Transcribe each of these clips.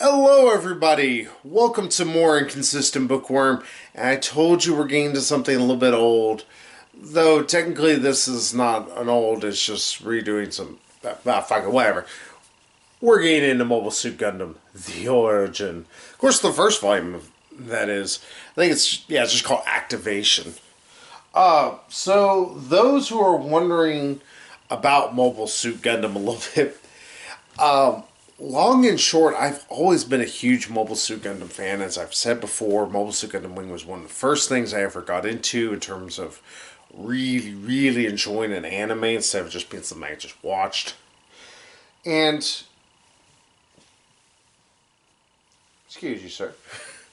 Hello everybody, welcome to more Inconsistent Bookworm, and I told you we're getting to something a little bit old, though technically this is not an old, it's just redoing some, fuck it, whatever. We're getting into Mobile Suit Gundam, The Origin. Of course the first volume of that is, I think it's just called Activation. So those who are wondering about Mobile Suit Gundam a little bit, long and short, I've always been a huge Mobile Suit Gundam fan. As I've said before, Mobile Suit Gundam Wing was one of the first things I ever got into in terms of really, really enjoying an anime instead of just being something I just watched. And, excuse you, sir.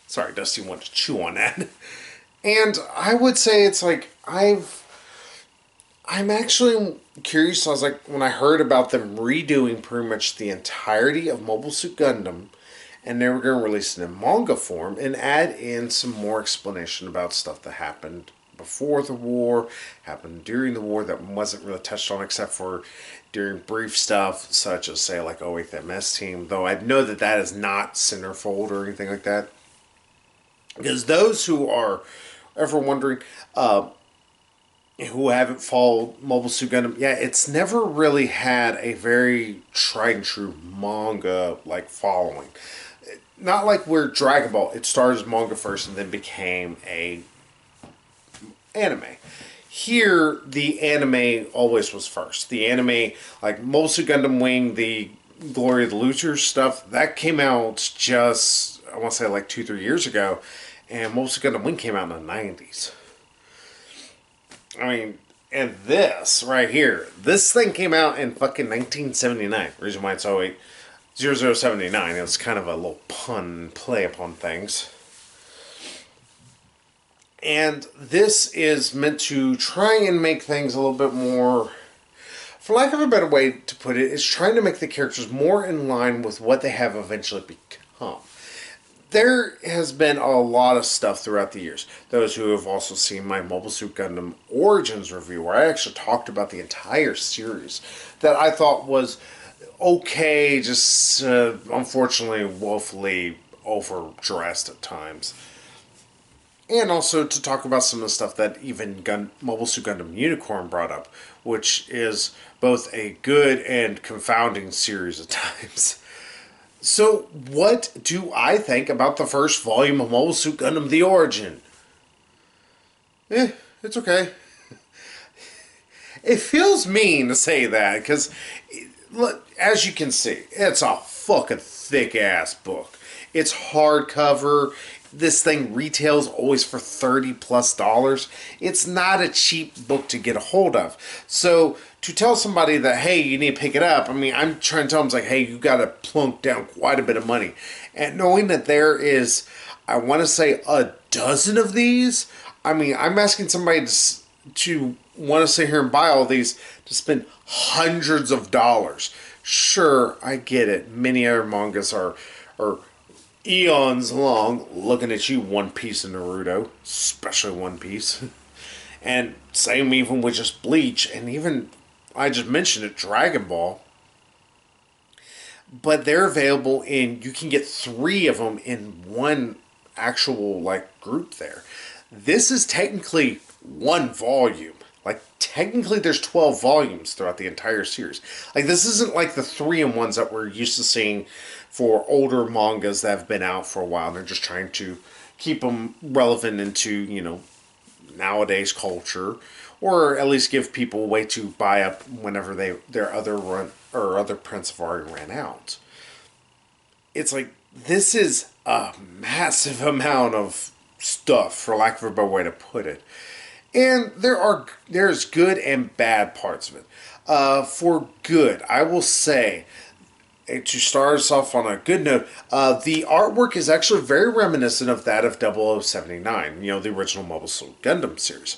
Sorry, Dusty wanted to chew on that. And I would say it's like, I'm actually curious. I was like, when I heard about them redoing pretty much the entirety of Mobile Suit Gundam, and they were going to release it in manga form and add in some more explanation about stuff that happened before the war, happened during the war that wasn't really touched on except for during brief stuff, such as, say, like 08 MS Team, though I know that that is not centerfold or anything like that. Because those who are ever wondering, who haven't followed Mobile Suit Gundam, yeah, it's never really had a very tried and true manga like following. Not like where Dragon Ball, it started as manga first and then became a anime. Here, the anime always was first. The anime, like Mobile Suit Gundam Wing, the Glory of the Losers stuff, that came out just, I want to say like 2-3 years ago, and Mobile Suit Gundam Wing came out in the 90s. I mean, and this right here, this thing came out in fucking 1979. Reason why it's 0079. It was kind of a little pun play upon things. And this is meant to try and make things a little bit more, for lack of a better way to put it, it's trying to make the characters more in line with what they have eventually become. There has been a lot of stuff throughout the years. Those who have also seen my Mobile Suit Gundam Origins review, where I actually talked about the entire series, that I thought was okay, just unfortunately woefully overdressed at times. And also to talk about some of the stuff that even Mobile Suit Gundam Unicorn brought up, which is both a good and confounding series at times. So, what do I think about the first volume of Mobile Suit Gundam The Origin? It's okay. It feels mean to say that, because, as you can see, it's a fucking thick-ass book. It's hardcover. This thing retails always for $30+. It's not a cheap book to get a hold of. So to tell somebody that, hey, you need to pick it up, I mean, I'm trying to tell them, like, hey, you got to plunk down quite a bit of money. And knowing that there is, I want to say, a dozen of these, I mean, I'm asking somebody to want to sit here and buy all these to spend hundreds of dollars. Sure, I get it. Many other mangas are eons long, looking at you, One Piece and Naruto, especially One Piece. And same even with just Bleach, and even, I just mentioned it, Dragon Ball. But they're available in, you can get 3 of them in one actual, like, group there. This is technically 1 volume. Like, technically there's 12 volumes throughout the entire series. Like, this isn't like the 3-in-1s that we're used to seeing for older mangas that have been out for a while. They're just trying to keep them relevant into, you know, nowadays culture, or at least give people a way to buy up whenever their other prints have already ran out. It's like, this is a massive amount of stuff, for lack of a better way to put it. And there's good and bad parts of it. For good, I will say, to start us off on a good note, the artwork is actually very reminiscent of that of 0079, you know, the original Mobile Suit Gundam series.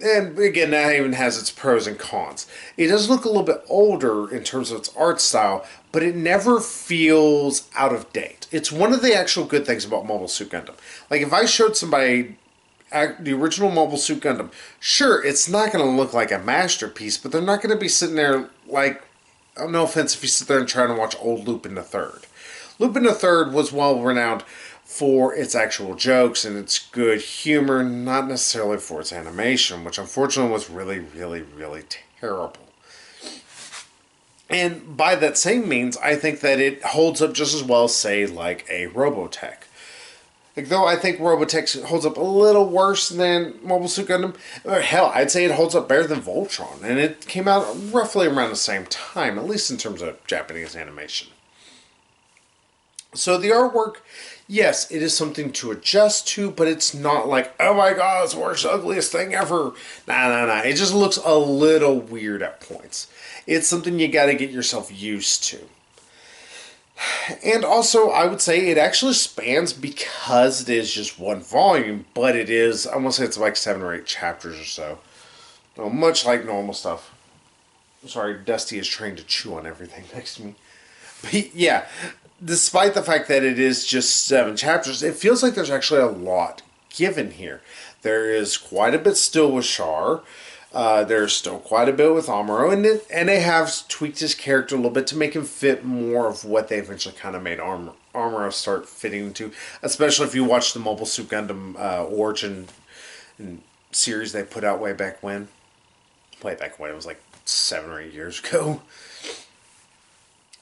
And again, that even has its pros and cons. It does look a little bit older in terms of its art style, but it never feels out of date. It's one of the actual good things about Mobile Suit Gundam. Like, if I showed somebody the original Mobile Suit Gundam, sure, it's not going to look like a masterpiece, but they're not going to be sitting there like, no offense if you sit there and try to watch old Lupin the Third. Lupin the Third was well renowned for its actual jokes and its good humor, not necessarily for its animation, which unfortunately was really, really, really terrible. And by that same means, I think that it holds up just as well, say, like a Robotech. Like, though I think Robotech holds up a little worse than Mobile Suit Gundam, or hell, I'd say it holds up better than Voltron. And it came out roughly around the same time, at least in terms of Japanese animation. So the artwork, yes, it is something to adjust to, but it's not like, oh my god, it's the worst, ugliest thing ever. Nah. It just looks a little weird at points. It's something you gotta get yourself used to. And also, I would say it actually spans because it is just one volume, but it is, I want to say it's like 7 or 8 chapters or so. Much like normal stuff. Sorry, Dusty is trained to chew on everything next to me. But yeah, despite the fact that it is just 7 chapters, it feels like there's actually a lot given here. There is quite a bit still with Char. There's still quite a bit with Amuro, and they have tweaked his character a little bit to make him fit more of what they eventually kind of made Amuro start fitting into, especially if you watch the Mobile Suit Gundam origin series they put out way back when. It was like 7 or 8 years ago.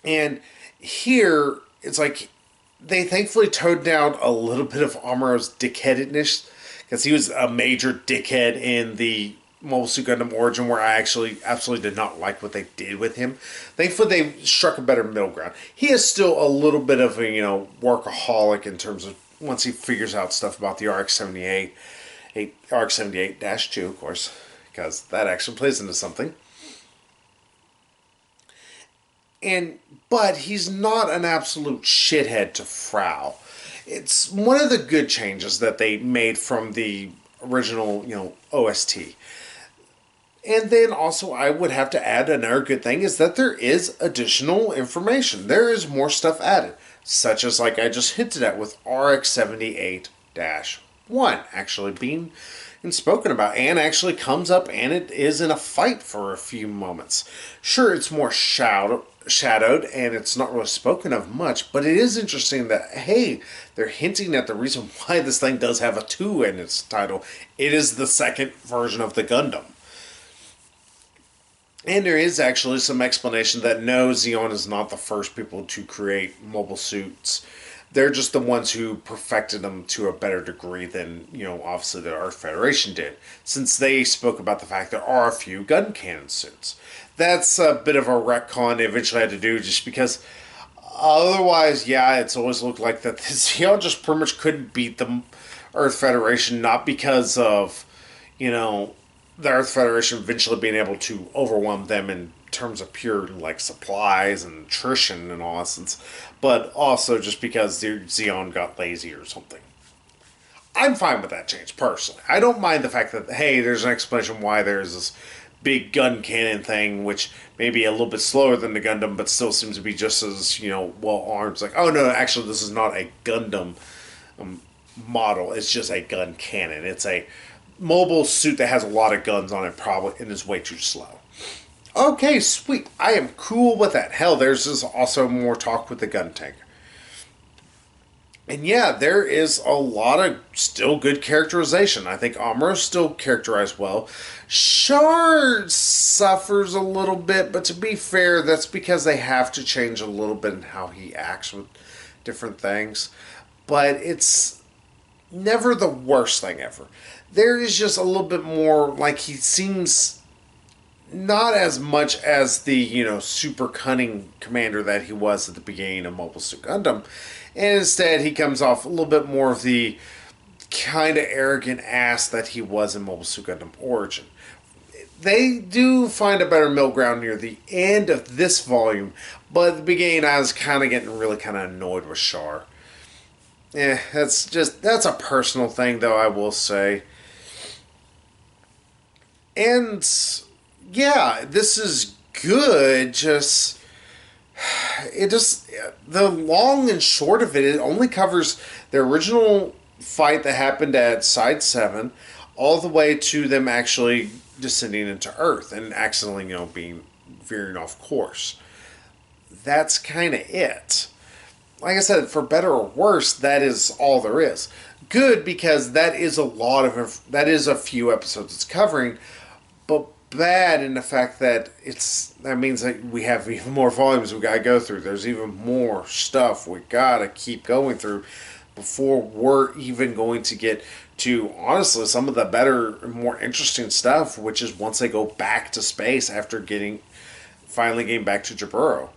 And here, it's like they thankfully toned down a little bit of Amuro's dickheadedness, because he was a major dickhead in the Mobile Suit Gundam Origin, where I actually absolutely did not like what they did with him. Thankfully, they struck a better middle ground. He is still a little bit of a, workaholic in terms of once he figures out stuff about the RX-78, RX-78-2, of course, because that actually plays into something. But he's not an absolute shithead to Frau. It's one of the good changes that they made from the original, OST. And then also I would have to add another good thing is that there is additional information. There is more stuff added, such as like I just hinted at with RX-78-1 actually being spoken about and actually comes up and it is in a fight for a few moments. Sure, it's more shadowed and it's not really spoken of much, but it is interesting that, hey, they're hinting at the reason why this thing does have a 2 in its title. It is the second version of the Gundam. And there is actually some explanation that no, Zeon is not the first people to create mobile suits. They're just the ones who perfected them to a better degree than, obviously the Earth Federation did. Since they spoke about the fact there are a few gun cannon suits. That's a bit of a retcon they eventually had to do just because otherwise, yeah, it's always looked like that the Zeon just pretty much couldn't beat the Earth Federation, not because of, the Earth Federation eventually being able to overwhelm them in terms of pure supplies and nutrition and all essence, but also just because the Zeon got lazy or something. I'm fine with that change personally. I don't mind the fact that, hey, there's an explanation why there's this big gun cannon thing, which may be a little bit slower than the Gundam, but still seems to be just as well armed. It's like, oh no, actually this is not a Gundam model. It's just a gun cannon. It's a mobile suit that has a lot of guns on it probably and is way too slow. Okay, sweet. I am cool with that. Hell, there's also more talk with the gun tank. And yeah, there is a lot of still good characterization. I think Amuro's still characterized well. Char suffers a little bit, but to be fair, that's because they have to change a little bit in how he acts with different things. But it's never the worst thing ever. There is just a little bit more, he seems not as much as the, super cunning commander that he was at the beginning of Mobile Suit Gundam. And instead, he comes off a little bit more of the kind of arrogant ass that he was in Mobile Suit Gundam Origin. They do find a better middle ground near the end of this volume, but at the beginning, I was kind of getting really kind of annoyed with Char. That's a personal thing, though, I will say. And yeah, this is good. The long and short of it, it only covers the original fight that happened at Side 7 all the way to them actually descending into Earth and accidentally, veering off course. that's kind of it. Like I said, for better or worse, that is all there is. Good because that is that is a few episodes it's covering, but bad in the fact that that means that we have even more volumes we gotta go through. There's even more stuff we gotta keep going through before we're even going to get to, honestly, some of the better and more interesting stuff, which is once they go back to space after finally getting back to Jaburo.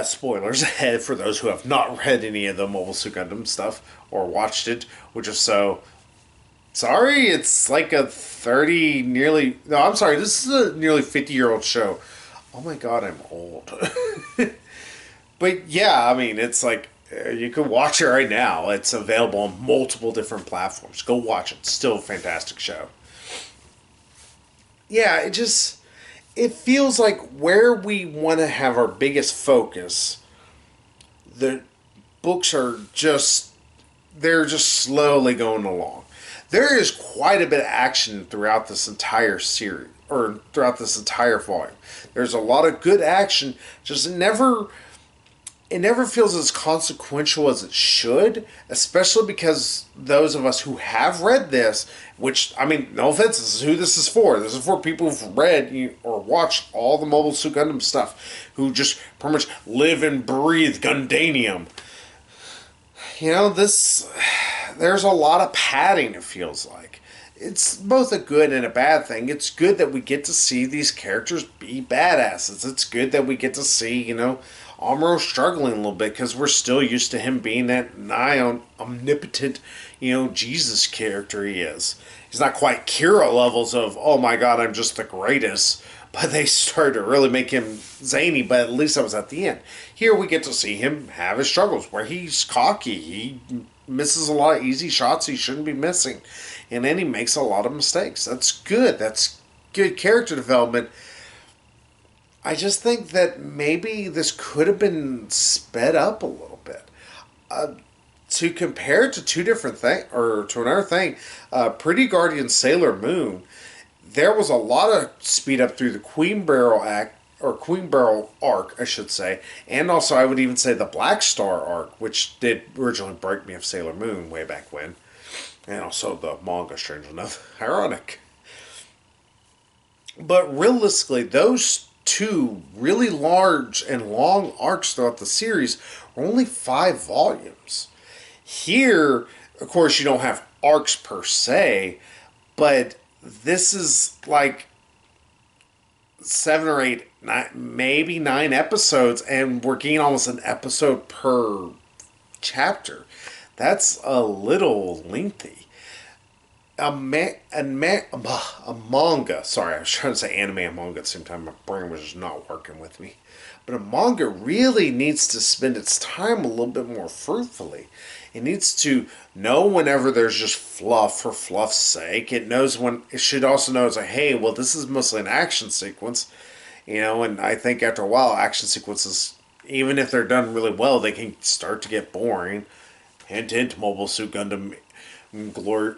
Spoilers ahead for those who have not read any of the Mobile Suit Gundam stuff or watched it, which is so sorry. It's like a 30, nearly. No, I'm sorry. This is a nearly 50-year-old show. Oh my god, I'm old. But yeah, I mean, it's like you can watch it right now. It's available on multiple different platforms. Go watch it. It's still a fantastic show. Yeah, it feels like where we want to have our biggest focus, the books are they're just slowly going along. There is quite a bit of action throughout this entire series, or throughout this entire volume. There's a lot of good action, just it never feels as consequential as it should, especially because those of us who have read this, which, I mean, no offense, this is who this is for. This is for people who've read or watched all the Mobile Suit Gundam stuff, who just pretty much live and breathe Gundanium. You know, there's a lot of padding, it feels like. It's both a good and a bad thing. It's good that we get to see these characters be badasses. It's good that we get to see, Amuro struggling a little bit because we're still used to him being that nigh on omnipotent, Jesus character he is. He's not quite Kira levels of, oh my god, I'm just the greatest, but they started to really make him zany, but at least that was at the end. Here we get to see him have his struggles where he's cocky, he misses a lot of easy shots he shouldn't be missing, and then he makes a lot of mistakes. That's good. That's good character development. I just think that maybe this could have been sped up a little bit. To compare it to two different things, or to another thing, Pretty Guardian Sailor Moon, there was a lot of speed up through the Queen Barrel arc, I should say, and also I would even say the Black Star arc, which did originally break me of Sailor Moon way back when, and also the manga, strange enough. Ironic. But realistically, those two really large and long arcs throughout the series are only 5 volumes. Here, of course, you don't have arcs per se, but this is like 7 or 8, maybe 9 episodes, and we're getting almost an episode per chapter. That's a little lengthy. A manga. Sorry, I was trying to say anime and manga at the same time. My brain was just not working with me. But a manga really needs to spend its time a little bit more fruitfully. It needs to know whenever there's just fluff for fluff's sake. It should also know it's like, hey, well, this is mostly an action sequence. And I think after a while, action sequences, even if they're done really well, they can start to get boring. Hint, hint, Mobile Suit Gundam Glory.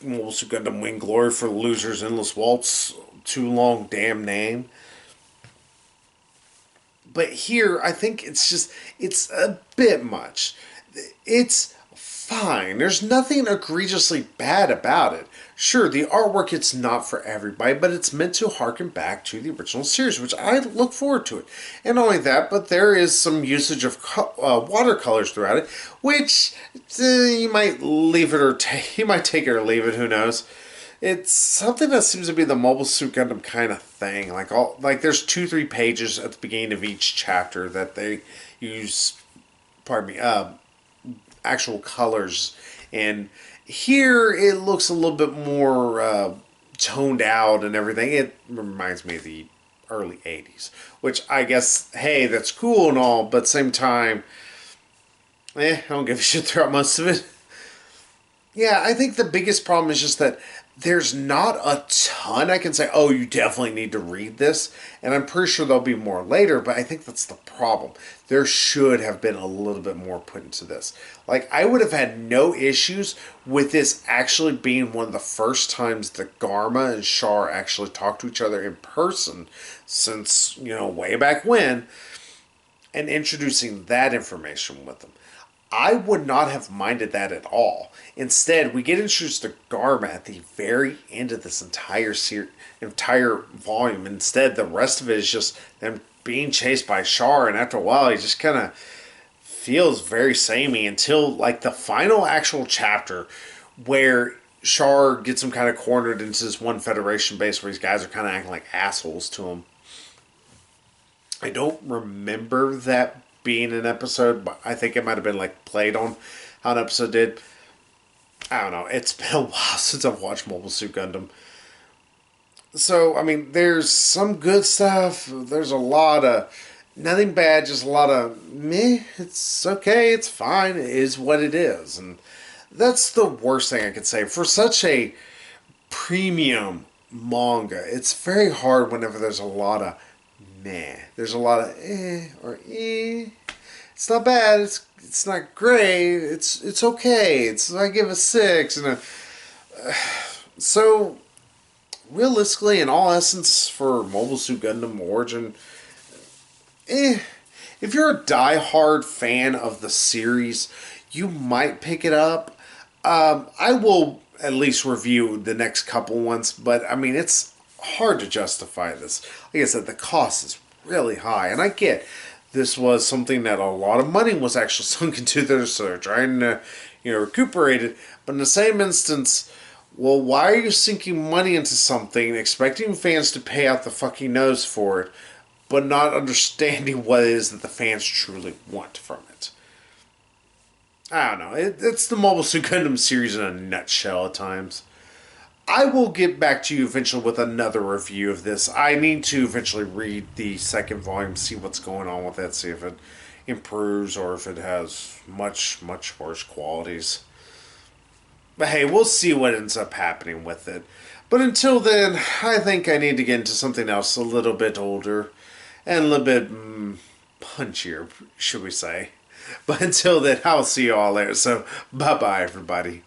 Mobile Suit Gundam Wing Glory for Losers Endless Waltz. Too long damn name. But here, I think it's a bit much. It's fine. There's nothing egregiously bad about it. Sure, the artwork, it's not for everybody, but it's meant to harken back to the original series, which I look forward to it. And not only that, but there is some usage of watercolors throughout it, which you might leave it or you might take it or leave it, who knows. It's something that seems to be the Mobile Suit Gundam kind of thing. Like there's 2-3 pages at the beginning of each chapter that they use, actual colors, and here it looks a little bit more toned out and everything. It reminds me of the early 80s, which I guess, hey, that's cool and all, but at the same time, I don't give a shit throughout most of it. Yeah, I think the biggest problem is just that there's not a ton I can say, oh, you definitely need to read this. And I'm pretty sure there'll be more later, but I think that's the problem. There should have been a little bit more put into this. Like, I would have had no issues with this actually being one of the first times that Garma and Char actually talked to each other in person since, way back when, and introducing that information with them. I would not have minded that at all. Instead, we get introduced to Garma at the very end of this entire volume. Instead, the rest of it is just them being chased by Char, and after a while, he just kind of feels very samey until like the final actual chapter where Char gets him kind of cornered into this one Federation base where these guys are kind of acting like assholes to him. I don't remember that being an episode, but I think it might have been like played on how an episode did. I don't know. It's been a while since I've watched Mobile Suit Gundam. So, I mean, there's some good stuff. There's a lot of nothing bad, just a lot of meh. It's okay. It's fine. It is what it is. And that's the worst thing I could say. For such a premium manga, it's very hard whenever there's a lot of meh. There's a lot of or eh. It's not bad. It's not great. It's okay. I give a 6 and so realistically, in all essence, for Mobile Suit Gundam Origin, if you're a die-hard fan of the series, you might pick it up. I will at least review the next couple ones, but I mean, it's hard to justify this. Like I said, the cost is really high, and I get this was something that a lot of money was actually sunk into this, so they're trying to, recuperate it. But in the same instance, well, why are you sinking money into something, expecting fans to pay out the fucking nose for it, but not understanding what it is that the fans truly want from it? I don't know. It's the Mobile Suit Gundam series in a nutshell at times. I will get back to you eventually with another review of this. I need to eventually read the second volume, see what's going on with it, see if it improves or if it has much, much worse qualities. But hey, we'll see what ends up happening with it. But until then, I think I need to get into something else a little bit older and a little bit punchier, should we say. But until then, I'll see you all later. So, bye-bye, everybody.